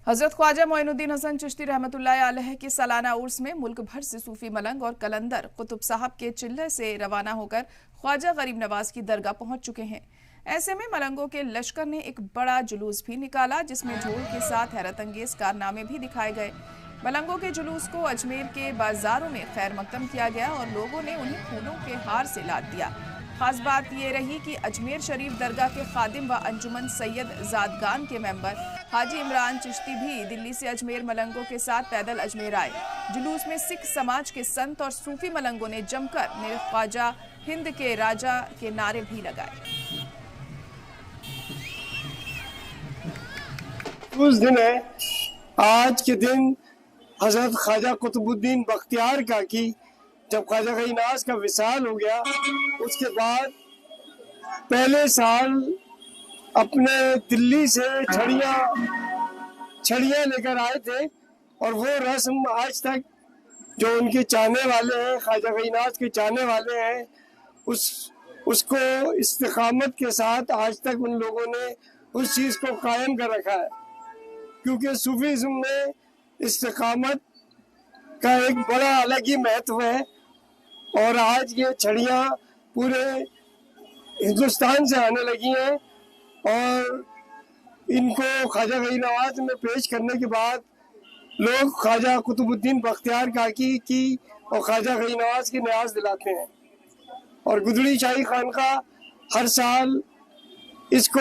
हजरत ख्वाजा मोइनुद्दीन हसन चिश्ती रहमतुल्लाह अलैह की सालाना उर्स में मुल्क भर से सूफी मलंग और कलंदर कुतुब साहब के चिल्ले से रवाना होकर ख्वाजा गरीब नवाज की दरगाह पहुंच चुके हैं। ऐसे में मलंगों के लश्कर ने एक बड़ा जुलूस भी निकाला, जिसमें ढोल के साथ हैरत अंगेज कारनामे भी दिखाए गए। मलंगों के जुलूस को अजमेर के बाजारों में खैर मकदम किया गया और लोगों ने उन्हें फूलों के हार से लाद दिया। खास बात ये रही कि अजमेर शरीफ दरगाह के खादिम व अंजुमन सैयद जादगान के मेंबर हाजी इमरान चिश्ती भी दिल्ली से अजमेर मलंगों के साथ पैदल अजमेर आए। जुलूस में सिख समाज के संत और सूफी मलंगों ने जमकर मेरे ख्वाजा हिंद के राजा के नारे भी लगाए। उस दिन है आज के दिन हजरत ख्वाजा कुतुबुद्दीन बख्तियार का की जब ख्वाजा गरीब नवाज का विसाल हो गया, उसके बाद पहले साल अपने दिल्ली से छड़ियाँ लेकर आए थे और वो रस्म आज तक जो उनके चाहने वाले हैं, ख्वाजा गरीब नवाज के चाहने वाले हैं, उसको इस्तिकामत के साथ आज तक उन लोगों ने उस चीज़ को कायम कर रखा है, क्योंकि सूफीज़्म में इस्तिकामत का एक बड़ा अलग ही महत्व है। और आज ये छड़ियाँ पूरे हिंदुस्तान से आने लगी हैं और इनको ख्वाजा गरीब नवाज में पेश करने के बाद लोग ख्वाजा कुतुबुद्दीन बख्तियार काकी की और ख्वाजा गरीब नवाज की न्याज दिलाते हैं। और गुदड़ी शाही खानका हर साल इसको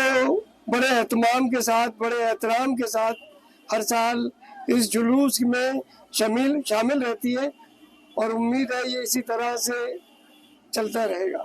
बड़े एहतमाम के साथ, बड़े एहतराम के साथ हर साल इस जुलूस में शामिल रहती है और उम्मीद है ये इसी तरह से चलता रहेगा।